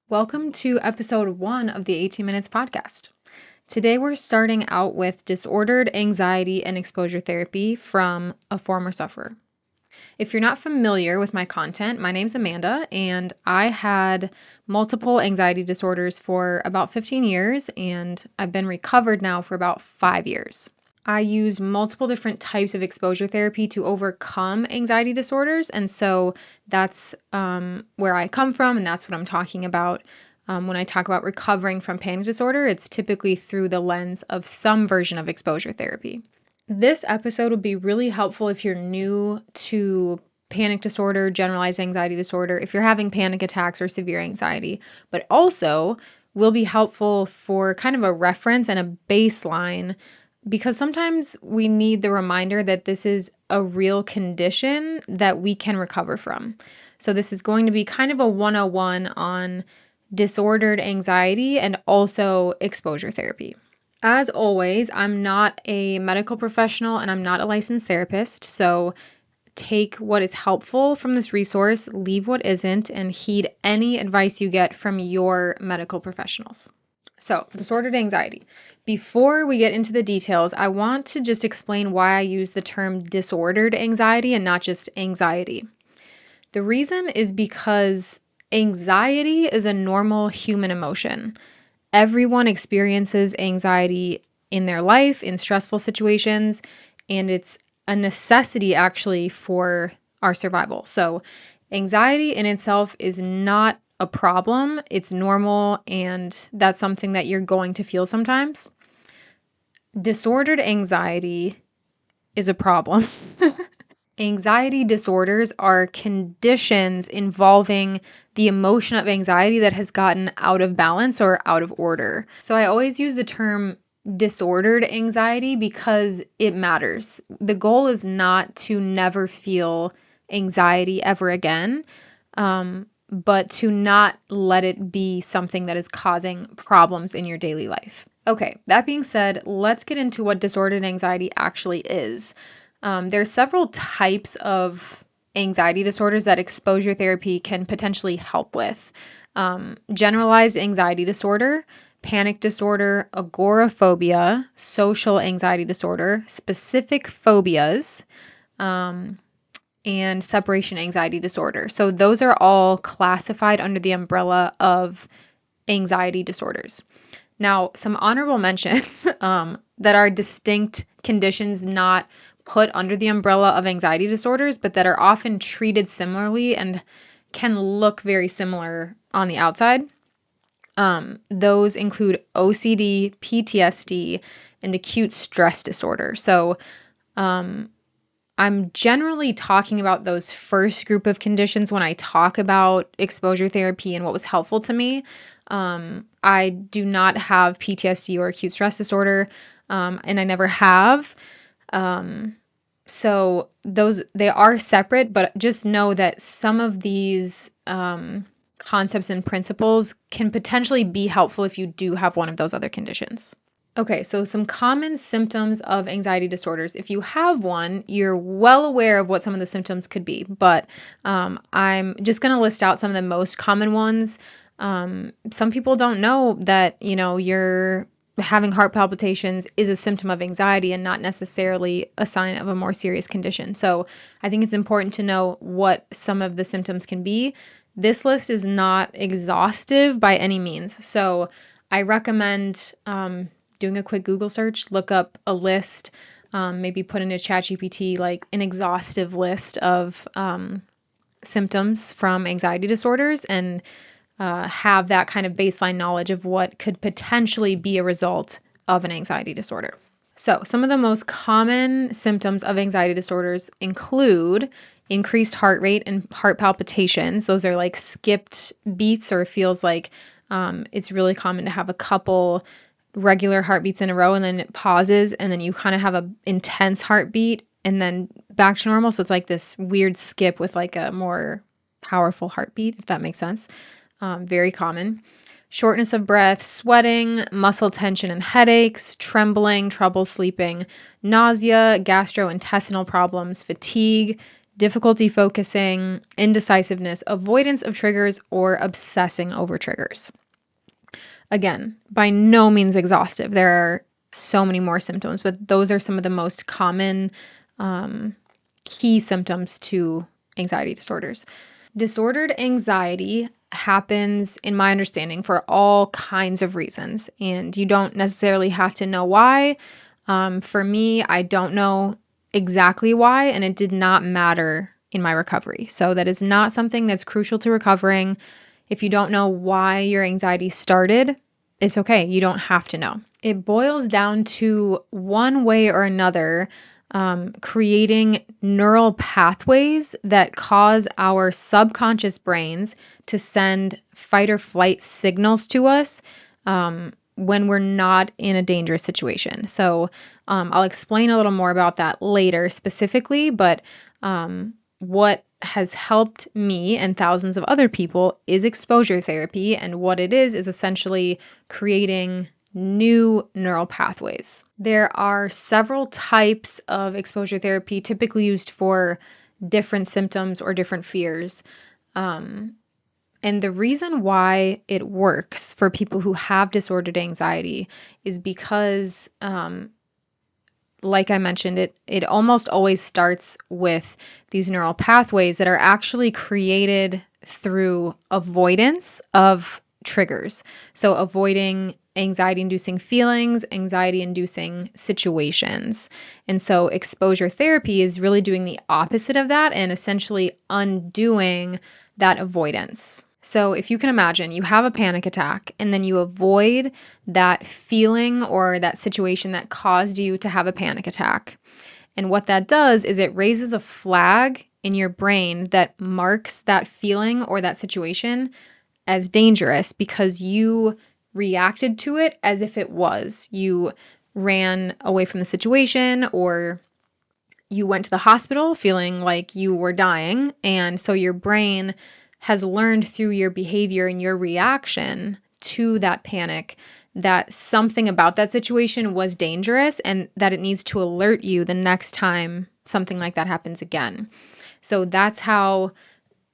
Welcome to episode 1 of the 18 Minutes podcast. Today we're starting out with disordered anxiety and exposure therapy from a former sufferer. If you're not familiar with my content, my name's Amanda, and I had multiple anxiety disorders for about 15 years, and I've been recovered now for about 5 years. I use multiple different types of exposure therapy to overcome anxiety disorders. And so that's where I come from. And that's what I'm talking about. When I talk about recovering from panic disorder, it's typically through the lens of some version of exposure therapy. This episode will be really helpful if you're new to panic disorder, generalized anxiety disorder, if you're having panic attacks or severe anxiety, but also will be helpful for kind of a reference and a baseline because sometimes we need the reminder that this is a real condition that we can recover from. So this is going to be kind of a 101 on disordered anxiety and also exposure therapy. As always, I'm not a medical professional and I'm not a licensed therapist, so take what is helpful from this resource, leave what isn't, and heed any advice you get from your medical professionals. So, disordered anxiety. Before we get into the details, I want to just explain why I use the term disordered anxiety and not just anxiety. The reason is because anxiety is a normal human emotion. Everyone experiences anxiety in their life, in stressful situations, and it's a necessity actually for our survival. So, anxiety in itself is not a problem. It's normal, and that's something that you're going to feel sometimes. Disordered anxiety is a problem. Anxiety disorders are conditions involving the emotion of anxiety that has gotten out of balance or out of order. So I always use the term disordered anxiety because it matters. The goal is not to never feel anxiety ever again, but to not let it be something that is causing problems in your daily life. Okay, that being said, let's get into what disordered anxiety actually is. There's several types of anxiety disorders that exposure therapy can potentially help with. Generalized anxiety disorder, panic disorder, agoraphobia, social anxiety disorder, specific phobias, and separation anxiety disorder. So those are all classified under the umbrella of anxiety disorders. Now, some honorable mentions that are distinct conditions not put under the umbrella of anxiety disorders, but that are often treated similarly and can look very similar on the outside. Those include OCD, PTSD, and acute stress disorder. So I'm generally talking about those first group of conditions when I talk about exposure therapy and what was helpful to me. I do not have PTSD or acute stress disorder, and I never have. So they are separate, but just know that some of these concepts and principles can potentially be helpful if you do have one of those other conditions. Okay, so some common symptoms of anxiety disorders. If you have one, you're well aware of what some of the symptoms could be, but I'm just going to list out some of the most common ones. Some people don't know that, you're having heart palpitations is a symptom of anxiety and not necessarily a sign of a more serious condition. So I think it's important to know what some of the symptoms can be. This list is not exhaustive by any means. So I recommend doing a quick Google search, look up a list, maybe put into ChatGPT like an exhaustive list of symptoms from anxiety disorders and have that kind of baseline knowledge of what could potentially be a result of an anxiety disorder. So some of the most common symptoms of anxiety disorders include increased heart rate and heart palpitations. Those are like skipped beats, or it feels like it's really common to have a couple regular heartbeats in a row and then it pauses and then you kind of have a intense heartbeat and then back to normal. So it's like this weird skip with like a more powerful heartbeat, if that makes sense. Very common. Shortness of breath, sweating, muscle tension and headaches, trembling, trouble sleeping, nausea, gastrointestinal problems, fatigue, difficulty focusing, indecisiveness, avoidance of triggers, or obsessing over triggers. Again, by no means exhaustive. There are so many more symptoms, but those are some of the most common key symptoms to anxiety disorders. Disordered anxiety happens, in my understanding, for all kinds of reasons, and you don't necessarily have to know why. For me, I don't know exactly why, and it did not matter in my recovery. So that is not something that's crucial to recovering. If you don't know why your anxiety started, it's okay. You don't have to know. It boils down to one way or another, creating neural pathways that cause our subconscious brains to send fight or flight signals to us when we're not in a dangerous situation. So I'll explain a little more about that later specifically, but what has helped me and thousands of other people is exposure therapy. And what it is essentially creating new neural pathways. There are several types of exposure therapy typically used for different symptoms or different fears. And the reason why it works for people who have disordered anxiety is because, like I mentioned, it almost always starts with these neural pathways that are actually created through avoidance of triggers. So avoiding anxiety-inducing feelings, anxiety-inducing situations. And so exposure therapy is really doing the opposite of that and essentially undoing that avoidance. So if you can imagine, you have a panic attack and then you avoid that feeling or that situation that caused you to have a panic attack. And what that does is it raises a flag in your brain that marks that feeling or that situation as dangerous because you reacted to it as if it was. You ran away from the situation or you went to the hospital feeling like you were dying. And so your brain has learned through your behavior and your reaction to that panic that something about that situation was dangerous and that it needs to alert you the next time something like that happens again. So that's how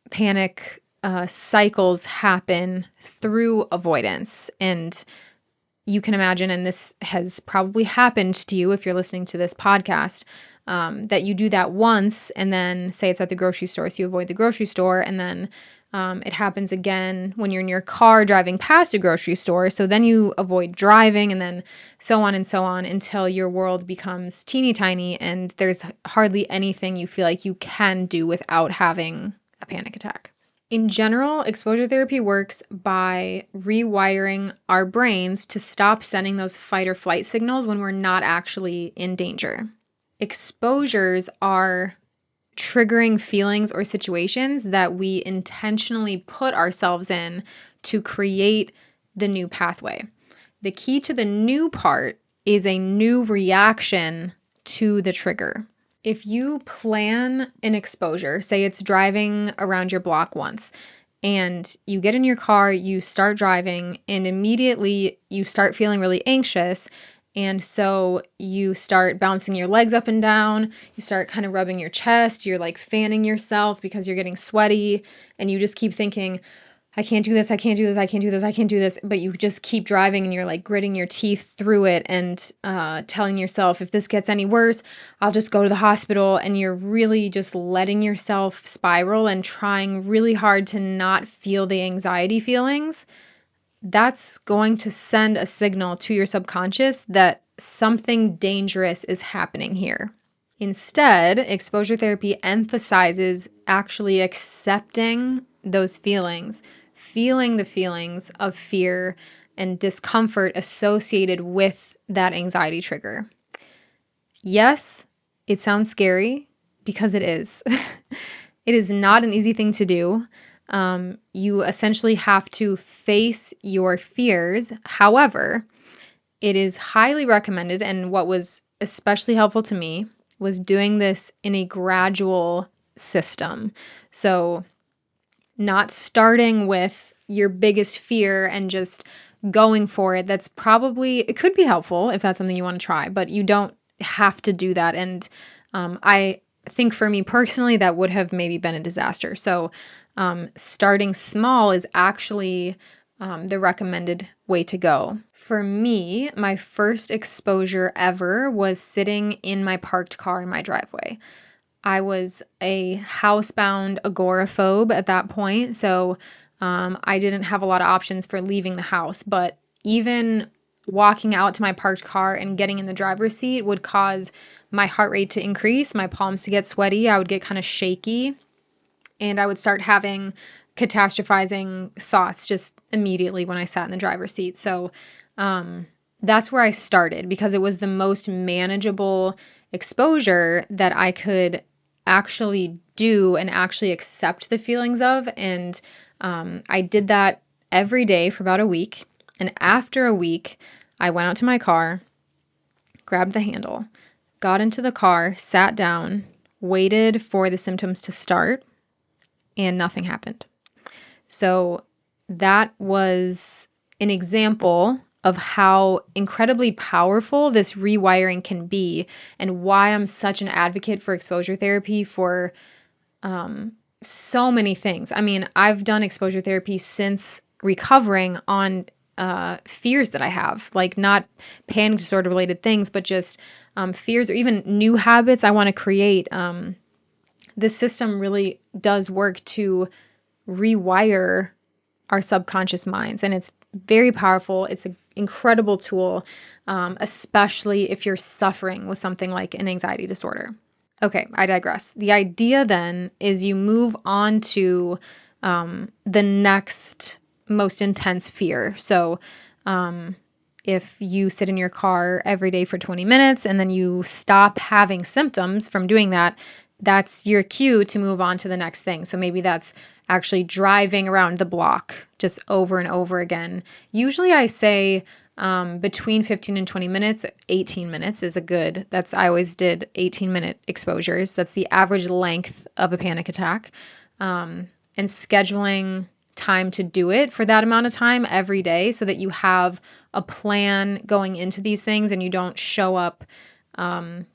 panic cycles happen through avoidance. And you can imagine, and this has probably happened to you if you're listening to this podcast, that you do that once and then say it's at the grocery store, so you avoid the grocery store, and then it happens again when you're in your car driving past a grocery store, so then you avoid driving, and then so on until your world becomes teeny tiny and there's hardly anything you feel like you can do without having a panic attack. In general, exposure therapy works by rewiring our brains to stop sending those fight or flight signals when we're not actually in danger. Exposures are triggering feelings or situations that we intentionally put ourselves in to create the new pathway. The key to the new part is a new reaction to the trigger. If you plan an exposure, say it's driving around your block once, and you get in your car, you start driving, and immediately you start feeling really anxious. And so you start bouncing your legs up and down, you start kind of rubbing your chest, you're like fanning yourself because you're getting sweaty, and you just keep thinking, I can't do this, I can't do this, I can't do this, I can't do this. But you just keep driving and you're like gritting your teeth through it and telling yourself, if this gets any worse, I'll just go to the hospital. And you're really just letting yourself spiral and trying really hard to not feel the anxiety feelings. That's going to send a signal to your subconscious that something dangerous is happening here. Instead, exposure therapy emphasizes actually accepting those feelings, feeling the feelings of fear and discomfort associated with that anxiety trigger. Yes, it sounds scary because it is. It is not an easy thing to do. You essentially have to face your fears. However, it is highly recommended, and what was especially helpful to me was doing this in a gradual system. So not starting with your biggest fear and just going for it. It could be helpful if that's something you want to try, but you don't have to do that. And I think for me personally, that would have maybe been a disaster. So, starting small is actually the recommended way to go. For me, my first exposure ever was sitting in my parked car in my driveway. I was a housebound agoraphobe at that point, so I didn't have a lot of options for leaving the house. But even walking out to my parked car and getting in the driver's seat would cause my heart rate to increase, my palms to get sweaty, I would get kind of shaky, and I would start having catastrophizing thoughts just immediately when I sat in the driver's seat. So that's where I started because it was the most manageable exposure that I could actually do and actually accept the feelings of. And I did that every day for about a week. And after a week, I went out to my car, grabbed the handle, got into the car, sat down, waited for the symptoms to start, and nothing happened. So that was an example of how incredibly powerful this rewiring can be and why I'm such an advocate for exposure therapy for so many things. I mean, I've done exposure therapy since recovering on fears that I have, like not panic disorder related things, but just fears or even new habits I want to create. This system really does work to rewire our subconscious minds, and it's very powerful. It's an incredible tool, especially if you're suffering with something like an anxiety disorder. Okay, I digress. The idea then is you move on to the next most intense fear. So, if you sit in your car every day for 20 minutes and then you stop having symptoms from doing that, that's your cue to move on to the next thing. So maybe that's actually driving around the block just over and over again. Usually I say between 15 and 20 minutes, 18 minutes is a good, I always did 18-minute exposures. That's the average length of a panic attack. And scheduling time to do it for that amount of time every day so that you have a plan going into these things and you don't show up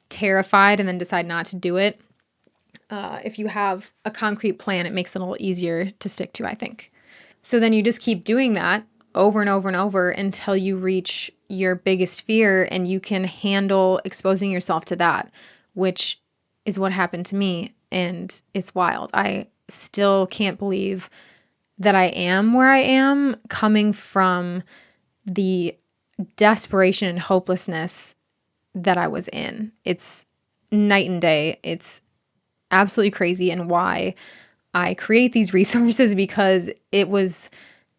terrified and then decide not to do it. If you have a concrete plan, it makes it a little easier to stick to, I think. So then you just keep doing that over and over and over until you reach your biggest fear and you can handle exposing yourself to that, which is what happened to me. And it's wild. I still can't believe that I am where I am coming from the desperation and hopelessness that I was in. It's night and day. It's absolutely crazy, and why I create these resources because it was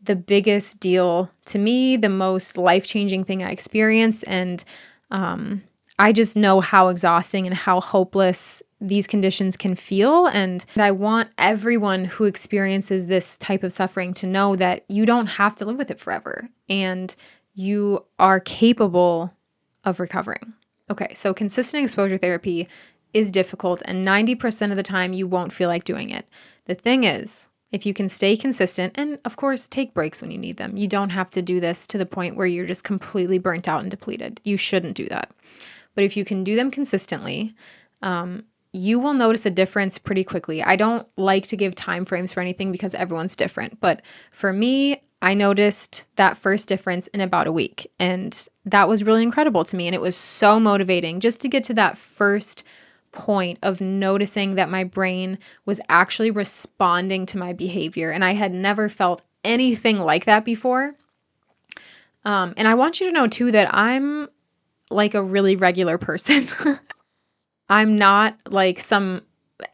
the biggest deal to me, the most life-changing thing I experienced, and I just know how exhausting and how hopeless these conditions can feel. And I want everyone who experiences this type of suffering to know that you don't have to live with it forever and you are capable of recovering. Okay, so consistent exposure therapy is difficult, and 90% of the time you won't feel like doing it. The thing is, if you can stay consistent, and of course, take breaks when you need them. You don't have to do this to the point where you're just completely burnt out and depleted. You shouldn't do that. But if you can do them consistently, you will notice a difference pretty quickly. I don't like to give time frames for anything because everyone's different. But for me, I noticed that first difference in about a week. And that was really incredible to me. And it was so motivating just to get to that first point of noticing that my brain was actually responding to my behavior. And I had never felt anything like that before. And I want you to know too that I'm like a really regular person. I'm not like some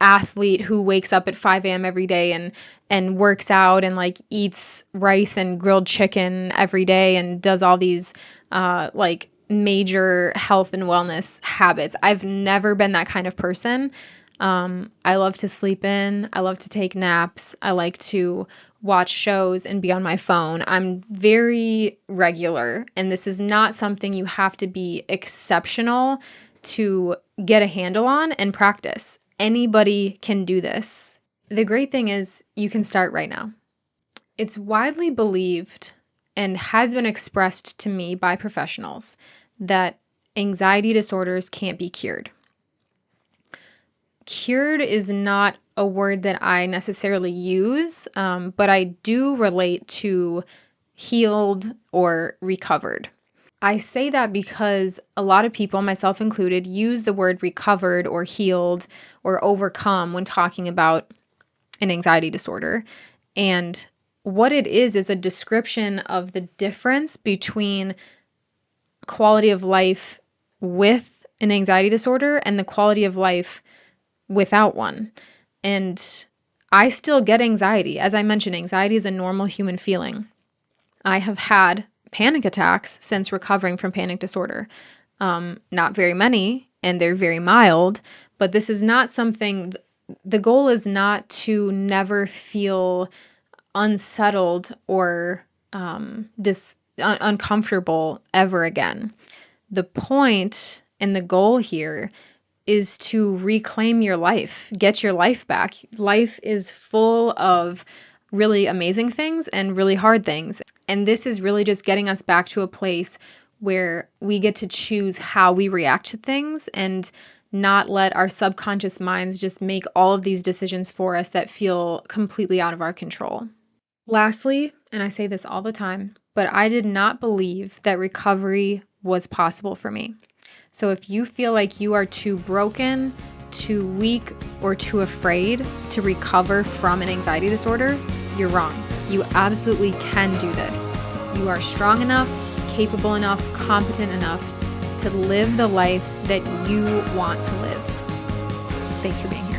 athlete who wakes up at 5 a.m. every day and works out and like eats rice and grilled chicken every day and does all these like major health and wellness habits. I've never been that kind of person. I love to sleep in. I love to take naps. I like to watch shows and be on my phone. I'm very regular, and this is not something you have to be exceptional to get a handle on and practice. Anybody can do this. The great thing is you can start right now. It's widely believed and has been expressed to me by professionals that anxiety disorders can't be cured. Cured is not a word that I necessarily use, but I do relate to healed or recovered. I say that because a lot of people, myself included, use the word recovered or healed or overcome when talking about an anxiety disorder. And what it is a description of the difference between quality of life with an anxiety disorder and the quality of life without one. And I still get anxiety. As I mentioned, anxiety is a normal human feeling. I have had panic attacks since recovering from panic disorder. Not very many, and they're very mild, but this is not something, the goal is not to never feel unsettled or uncomfortable ever again. The point and the goal here is to reclaim your life, get your life back. Life is full of really amazing things and really hard things. And this is really just getting us back to a place where we get to choose how we react to things and not let our subconscious minds just make all of these decisions for us that feel completely out of our control. Lastly, and I say this all the time, but I did not believe that recovery was possible for me. So if you feel like you are too broken, too weak, or too afraid to recover from an anxiety disorder, you're wrong. You absolutely can do this. You are strong enough, capable enough, competent enough to live the life that you want to live. Thanks for being here.